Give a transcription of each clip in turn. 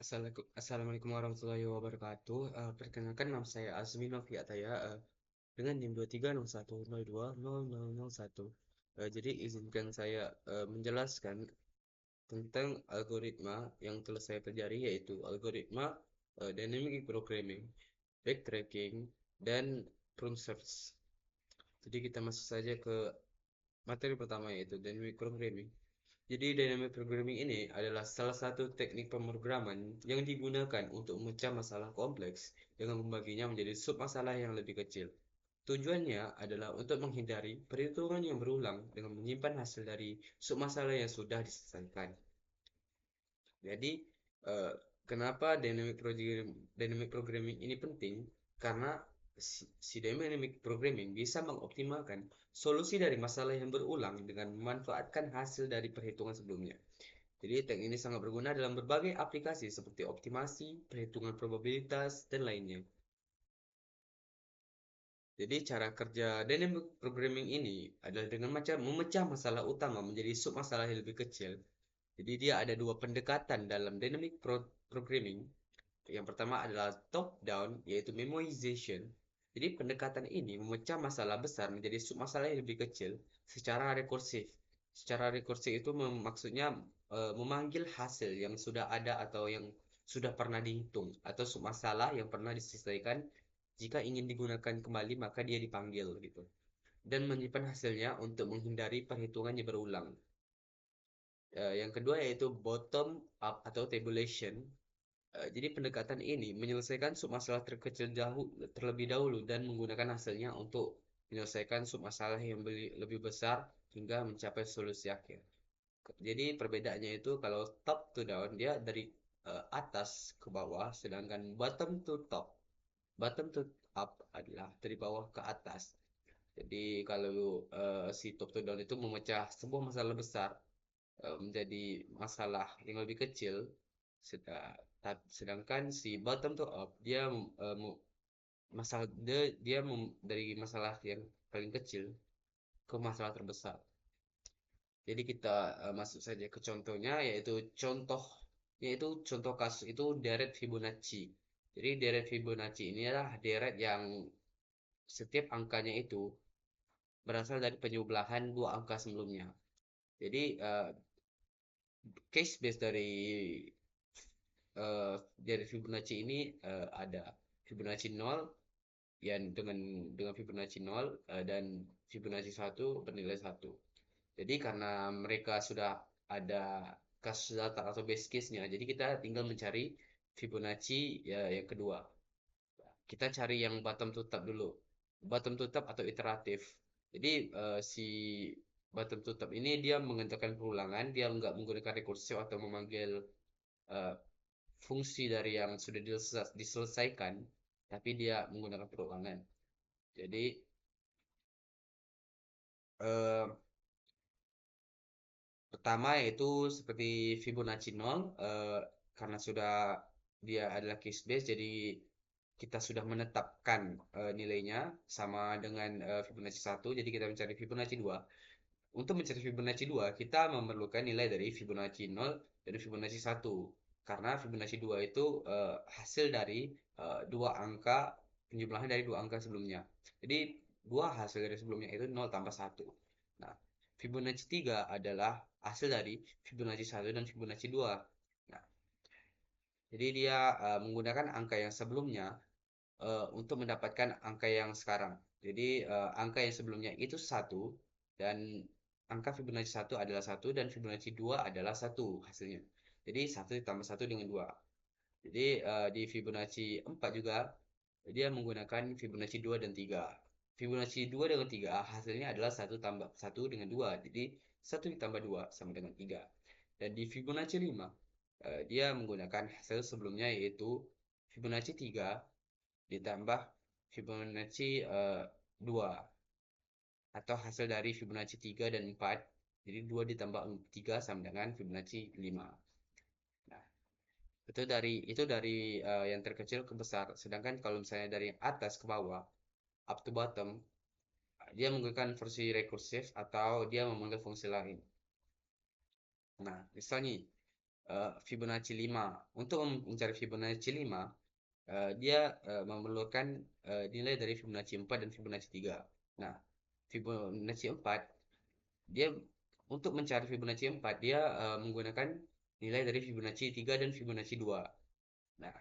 Assalamualaikum warahmatullahi wabarakatuh. Perkenalkan nama saya Azmi Noviataya dengan NIM 2301020001. Jadi izinkan saya menjelaskan tentang algoritma yang telah saya pelajari, yaitu algoritma dynamic programming, backtracking, dan prompt search. Jadi kita masuk saja ke materi pertama, yaitu dynamic programming. Jadi dynamic programming ini adalah salah satu teknik pemrograman yang digunakan untuk memecah masalah kompleks dengan membaginya menjadi submasalah yang lebih kecil. Tujuannya adalah untuk menghindari perhitungan yang berulang dengan menyimpan hasil dari submasalah yang sudah diselesaikan. Jadi, eh, kenapa dynamic programming ini penting? Karena si dynamic programming bisa mengoptimalkan solusi dari masalah yang berulang dengan memanfaatkan hasil dari perhitungan sebelumnya. Jadi, teknik ini sangat berguna dalam berbagai aplikasi seperti optimasi, perhitungan probabilitas, dan lainnya. Jadi, cara kerja dynamic programming ini adalah dengan macam memecah masalah utama menjadi submasalah yang lebih kecil. Jadi, dia ada dua pendekatan dalam dynamic programming. Yang pertama adalah top-down, yaitu memoization. Jadi, pendekatan ini memecah masalah besar menjadi submasalah yang lebih kecil secara rekursif. Secara rekursif itu maksudnya memanggil hasil yang sudah ada atau yang sudah pernah dihitung atau submasalah yang pernah diselesaikan. Jika ingin digunakan kembali, maka dia dipanggil gitu. Dan menyimpan hasilnya untuk menghindari perhitungannya berulang. Yang kedua yaitu bottom up atau tabulation. Jadi pendekatan ini menyelesaikan submasalah terkecil terlebih dahulu dan menggunakan hasilnya untuk menyelesaikan submasalah yang lebih besar hingga mencapai solusi akhir. Jadi perbedaannya itu kalau top to down dia dari atas ke bawah, sedangkan bottom to up adalah dari bawah ke atas. Jadi kalau si top to down itu memecah sebuah masalah besar menjadi masalah yang lebih kecil. Sedangkan si bottom to up dia masalah dari masalah yang paling kecil ke masalah terbesar. Jadi kita masuk saja ke contohnya, yaitu contoh kasus itu deret Fibonacci. Jadi deret Fibonacci ini adalah deret yang setiap angkanya itu berasal dari penjumlahan dua angka sebelumnya. Jadi case base dari Fibonacci ini ada Fibonacci 0 yang dengan Fibonacci 0 dan Fibonacci 1 bernilai 1. Jadi karena mereka sudah ada kasus datar atau base case-nya, jadi kita tinggal mencari Fibonacci ya, yang kedua. Kita cari yang bottom to top dulu. Bottom to top atau iteratif. Jadi si bottom to top ini dia mengerjakan perulangan, dia nggak menggunakan rekursif atau memanggil eh, fungsi dari yang sudah diselesaikan, tapi dia menggunakan perulangan. Jadi eh, pertama yaitu seperti Fibonacci 0, karena sudah dia adalah case base, jadi kita sudah menetapkan nilainya sama dengan Fibonacci 1, jadi kita mencari Fibonacci 2. Untuk mencari Fibonacci 2, kita memerlukan nilai dari Fibonacci 0 dan Fibonacci 1. Karena Fibonacci 2 itu hasil dari dua angka, penjumlahan dari dua angka sebelumnya. Jadi dua hasil dari sebelumnya itu 0 tambah 1. Nah, Fibonacci 3 adalah hasil dari Fibonacci 1 dan Fibonacci 2. Nah, jadi dia menggunakan angka yang sebelumnya untuk mendapatkan angka yang sekarang. Jadi angka yang sebelumnya itu satu dan angka Fibonacci 1 adalah satu dan Fibonacci 2 adalah satu hasilnya. Jadi satu ditambah satu dengan 2. Jadi di Fibonacci 4 juga dia menggunakan Fibonacci 2 dan 3. Fibonacci 2 dengan 3 hasilnya adalah satu tambah satu dengan 2. Jadi satu ditambah 2 sama dengan 3. Dan di Fibonacci 5 dia menggunakan hasil sebelumnya yaitu Fibonacci 3 ditambah Fibonacci 2 atau hasil dari Fibonacci 3 dan 4. Jadi 2 ditambah 3 sama dengan Fibonacci 5. Nah, itu dari yang terkecil ke besar. Sedangkan kalau misalnya dari atas ke bawah, up to bottom, dia menggunakan versi rekursif atau dia memanggil fungsi lain. Nah, misalnya Fibonacci 5. Untuk mencari Fibonacci 5, dia memerlukan nilai dari Fibonacci 4 dan Fibonacci 3. Nah, Fibonacci 4, dia untuk mencari Fibonacci 4, dia menggunakan nilai dari Fibonacci 3 dan Fibonacci 2. Nah,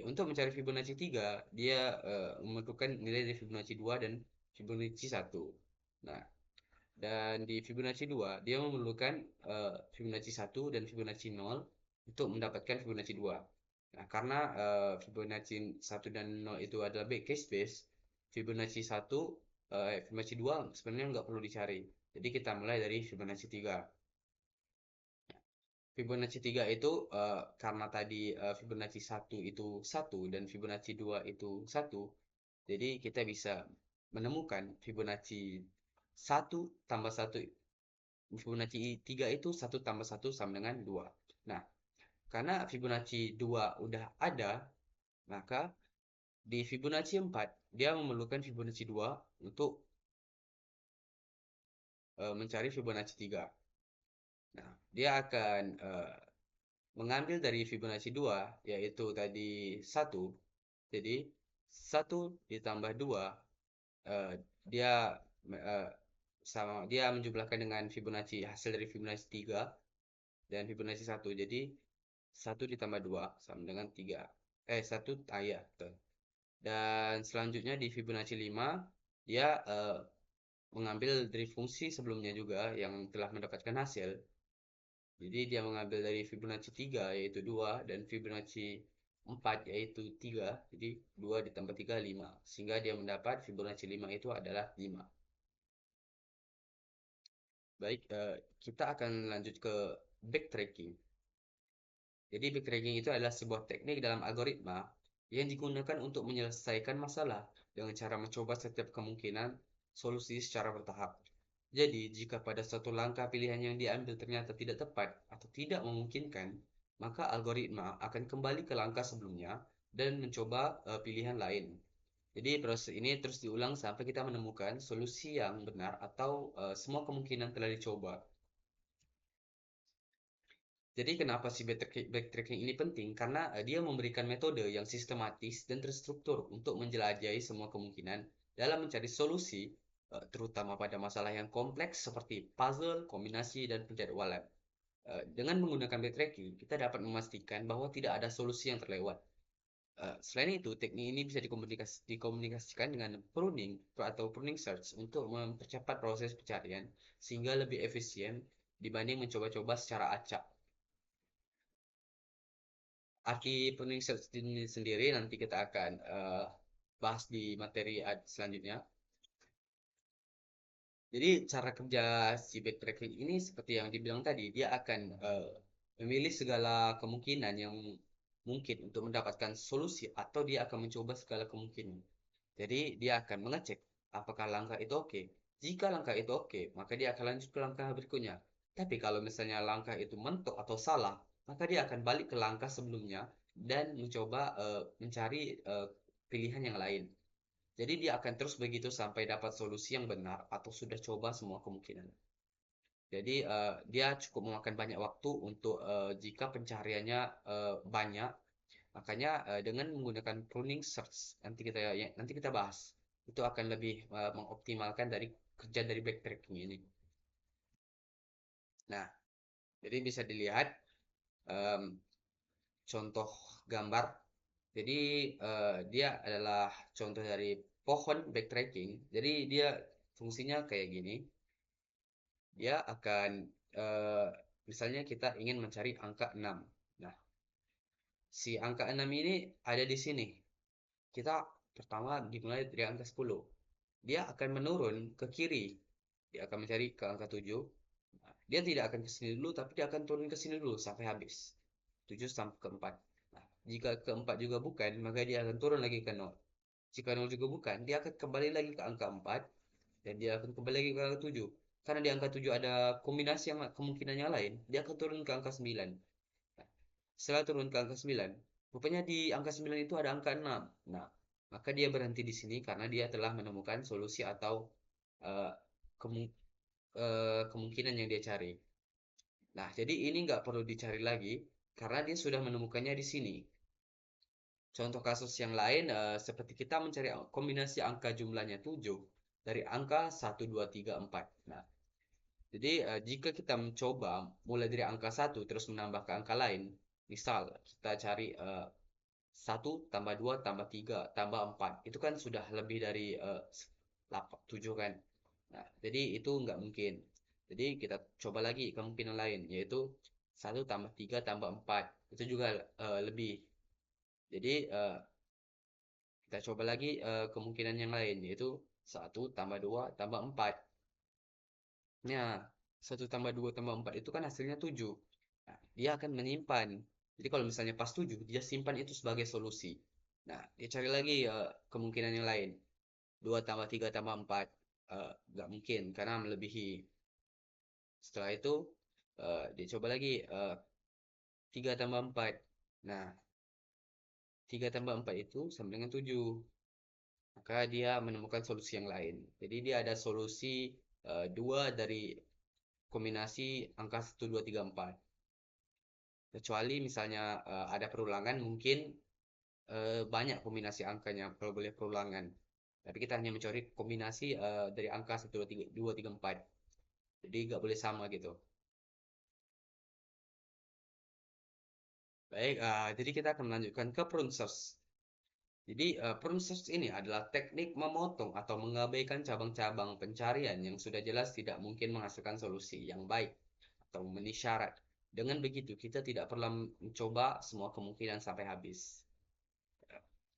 untuk mencari Fibonacci 3, dia memerlukan nilai dari Fibonacci 2 dan Fibonacci 1. Nah, dan di Fibonacci 2, dia memerlukan Fibonacci 1 dan Fibonacci 0 untuk mendapatkan Fibonacci 2. Nah, karena Fibonacci 1 dan 0 itu adalah case base, Fibonacci 1, Fibonacci 2 sebenarnya nggak perlu dicari. Jadi kita mulai dari Fibonacci 3. Fibonacci 3 itu karena tadi Fibonacci 1 itu 1 dan Fibonacci 2 itu 1, jadi kita bisa menemukan Fibonacci 1 tambah 1, Fibonacci 3 itu 1 tambah 1 sama dengan 2. Nah, karena Fibonacci 2 udah ada, maka di Fibonacci 4, dia memerlukan Fibonacci 2 untuk mencari Fibonacci 3. Nah, dia akan mengambil dari Fibonacci 2, yaitu tadi 1. Jadi, 1 ditambah 2, eh, dia eh, dia menjumlahkan dengan Fibonacci, hasil dari Fibonacci 3 dan Fibonacci 1. Jadi, 1 ditambah 2 sama dengan 3. 1, ya, betul. Dan selanjutnya di Fibonacci 5, dia mengambil dari fungsi sebelumnya juga yang telah mendapatkan hasil. Jadi dia mengambil dari Fibonacci 3 yaitu 2 dan Fibonacci 4 yaitu 3. Jadi 2 ditambah 3, 5. Sehingga dia mendapat Fibonacci 5 itu adalah 5. Baik, kita akan lanjut ke backtracking. Jadi backtracking itu adalah sebuah teknik dalam algoritma yang digunakan untuk menyelesaikan masalah dengan cara mencoba setiap kemungkinan solusi secara bertahap. Jadi, jika pada suatu langkah pilihan yang diambil ternyata tidak tepat atau tidak memungkinkan, maka algoritma akan kembali ke langkah sebelumnya dan mencoba pilihan lain. Jadi, proses ini terus diulang sampai kita menemukan solusi yang benar atau semua kemungkinan telah dicoba. Jadi kenapa si backtracking ini penting? Karena dia memberikan metode yang sistematis dan terstruktur untuk menjelajahi semua kemungkinan dalam mencari solusi, terutama pada masalah yang kompleks seperti puzzle, kombinasi, dan penjadwalan. Dengan menggunakan backtracking, kita dapat memastikan bahwa tidak ada solusi yang terlewat. Selain itu, teknik ini bisa dikomunikasikan dengan pruning atau pruning search untuk mempercepat proses pencarian sehingga lebih efisien dibanding mencoba-coba secara acak. Arti pruning search ini sendiri nanti kita akan bahas di materi selanjutnya. Jadi cara kerja si backtracking ini seperti yang dibilang tadi, dia akan memilih segala kemungkinan yang mungkin untuk mendapatkan solusi atau dia akan mencoba segala kemungkinan. Jadi dia akan mengecek apakah langkah itu oke. Jika langkah itu oke, maka dia akan lanjut ke langkah berikutnya. Tapi kalau misalnya langkah itu mentok atau salah, maka dia akan balik ke langkah sebelumnya dan mencoba mencari pilihan yang lain. Jadi dia akan terus begitu sampai dapat solusi yang benar atau sudah coba semua kemungkinan. Jadi dia cukup memakan banyak waktu untuk jika pencariannya banyak. Makanya dengan menggunakan pruning search nanti kita bahas itu akan lebih mengoptimalkan dari kerja dari backtracking ini. Nah, jadi bisa dilihat um, contoh gambar. Jadi dia adalah contoh dari pohon backtracking. Jadi dia fungsinya kayak gini. Dia akan misalnya kita ingin mencari angka 6. Nah, si angka 6 ini ada di sini. Kita pertama dimulai dari angka 10. Dia akan menurun ke kiri. Dia akan mencari ke angka 7. Nah, dia tidak akan ke sini dulu, tapi dia akan turun ke sini dulu sampai habis. 7 sampai ke 4. Nah, jika ke 4 juga bukan, maka dia akan turun lagi ke 0. Jika 0 juga bukan, dia akan kembali lagi ke angka 4. Dan dia akan kembali lagi ke angka 7. Karena di angka 7 ada kombinasi yang kemungkinan yang lain, dia akan turun ke angka 9. Nah, setelah turun ke angka 9, rupanya di angka 9 itu ada angka 6. Nah, maka dia berhenti di sini karena dia telah menemukan solusi atau uh, kemungkinan yang dia cari. Nah, jadi ini nggak perlu dicari lagi karena dia sudah menemukannya di sini. Contoh kasus yang lain seperti kita mencari kombinasi angka jumlahnya 7 dari angka 1, 2, 3, 4. Nah, jadi jika kita mencoba mulai dari angka 1 terus menambah ke angka lain, misal kita cari 1 tambah 2 tambah 3 tambah 4, itu kan sudah lebih dari 7 kan. Nah, jadi itu nggak mungkin. Jadi kita coba lagi kemungkinan lain, yaitu 1 tambah 3 tambah 4. Itu juga lebih. Jadi kita coba lagi kemungkinan yang lain, yaitu 1 tambah 2 tambah 4. Nah, 1 tambah 2 tambah 4 itu kan hasilnya 7. Nah, dia akan menyimpan. Jadi kalau misalnya pas 7, dia simpan itu sebagai solusi. Nah, dia cari lagi kemungkinan yang lain. 2 tambah 3 tambah 4. Nggak mungkin, karena melebihi. Setelah itu, dia coba lagi 3 tambah 4. Nah, 3 tambah 4 itu sama dengan 7. Maka dia menemukan solusi yang lain. Jadi dia ada solusi 2 dari kombinasi angka 1, 2, 3, 4. Kecuali misalnya ada perulangan, mungkin banyak kombinasi angkanya kalau boleh perulangan. Tapi kita hanya mencari kombinasi dari angka 1, 2, 3, 4. Jadi nggak boleh sama gitu. Baik, jadi kita akan melanjutkan ke prune search. Jadi prune search ini adalah teknik memotong atau mengabaikan cabang-cabang pencarian yang sudah jelas tidak mungkin menghasilkan solusi yang baik atau memenuhi syarat. Dengan begitu, kita tidak perlu mencoba semua kemungkinan sampai habis.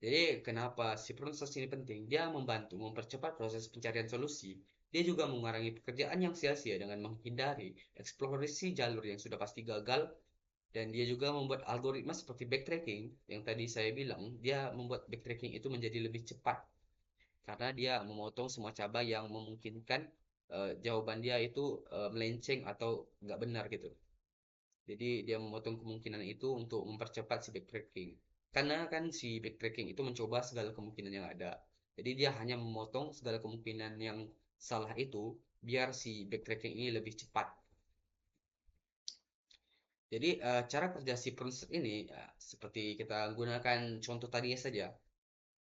Jadi kenapa si proses ini penting? Dia membantu mempercepat proses pencarian solusi. Dia juga mengurangi pekerjaan yang sia-sia dengan menghindari eksplorasi jalur yang sudah pasti gagal. Dan dia juga membuat algoritma seperti backtracking yang tadi saya bilang. Dia membuat backtracking itu menjadi lebih cepat karena dia memotong semua cabang yang memungkinkan jawaban dia itu melenceng atau nggak benar gitu. Jadi dia memotong kemungkinan itu untuk mempercepat si backtracking. Karena kan si backtracking itu mencoba segala kemungkinan yang ada. Jadi dia hanya memotong segala kemungkinan yang salah itu biar si backtracking ini lebih cepat. Jadi cara kerja si prunser ini seperti kita gunakan contoh tadi saja.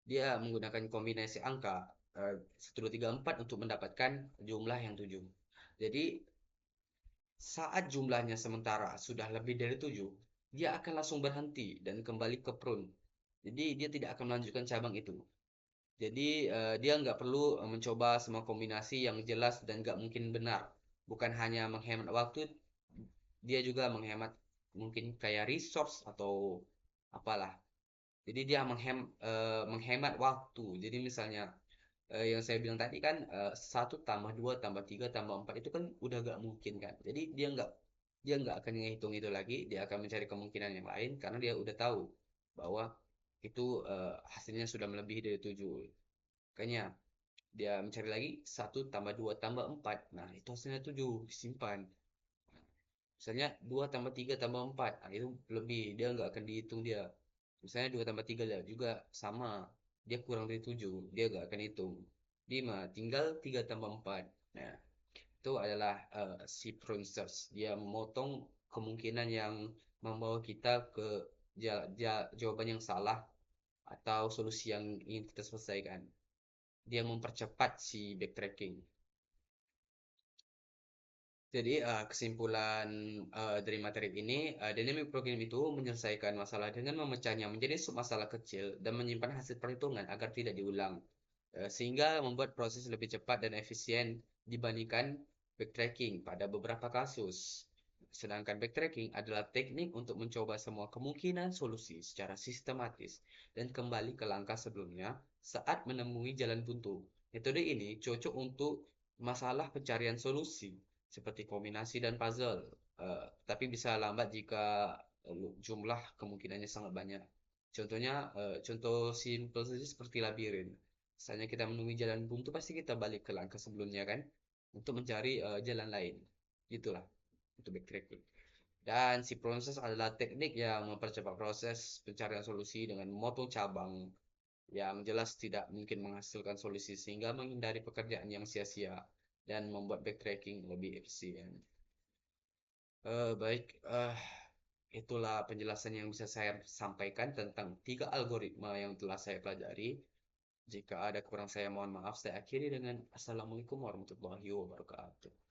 Dia menggunakan kombinasi angka 1, 2, 3, 4 untuk mendapatkan jumlah yang 7. Jadi saat jumlahnya sementara sudah lebih dari 7, dia akan langsung berhenti dan kembali ke prune. Jadi dia tidak akan melanjutkan cabang itu. Jadi dia nggak perlu mencoba semua kombinasi yang jelas dan nggak mungkin benar. Bukan hanya menghemat waktu, dia juga menghemat mungkin kayak resource atau apalah. Jadi dia menghemat waktu. Jadi misalnya yang saya bilang tadi kan 1 tambah 2 tambah 3 tambah 4 itu kan udah gak mungkin kan. Jadi dia nggak akan ngitung itu lagi, dia akan mencari kemungkinan yang lain karena dia udah tahu bahwa itu hasilnya sudah melebihi dari 7. Makanya dia mencari lagi 1 tambah 2 tambah 4. Nah, itu hasilnya 7 disimpan. Misalnya 2 tambah 3 tambah 4. Nah, itu lebih, dia nggak akan dihitung dia. Misalnya 2 tambah 3 juga sama. Dia kurang dari 7, dia nggak akan hitung. 5, tinggal 3 tambah 4. Nah, itu adalah si prune search. Dia memotong kemungkinan yang membawa kita ke jawaban yang salah atau solusi yang ingin kita selesaikan. Dia mempercepat si backtracking. Jadi kesimpulan dari materi ini, dynamic programming itu menyelesaikan masalah dengan memecahnya menjadi submasalah kecil dan menyimpan hasil perhitungan agar tidak diulang, sehingga membuat proses lebih cepat dan efisien dibandingkan backtracking pada beberapa kasus. Sedangkan backtracking adalah teknik untuk mencoba semua kemungkinan solusi secara sistematis dan kembali ke langkah sebelumnya saat menemui jalan buntu. Metode ini cocok untuk masalah pencarian solusi seperti kombinasi dan puzzle, tapi bisa lambat jika jumlah kemungkinannya sangat banyak. Contohnya, contoh simpel saja seperti labirin. Misalnya kita menemui jalan buntu, pasti kita balik ke langkah sebelumnya kan, untuk mencari jalan lain. Itulah untuk backtracking. Dan si proses adalah teknik yang mempercepat proses pencarian solusi dengan memotong cabang yang jelas tidak mungkin menghasilkan solusi sehingga menghindari pekerjaan yang sia-sia dan membuat backtracking lebih efisien. Baik, itulah penjelasan yang bisa saya sampaikan tentang 3 algoritma yang telah saya pelajari. Jika ada kurang saya mohon maaf. Saya akhiri dengan Assalamualaikum warahmatullahi wabarakatuh.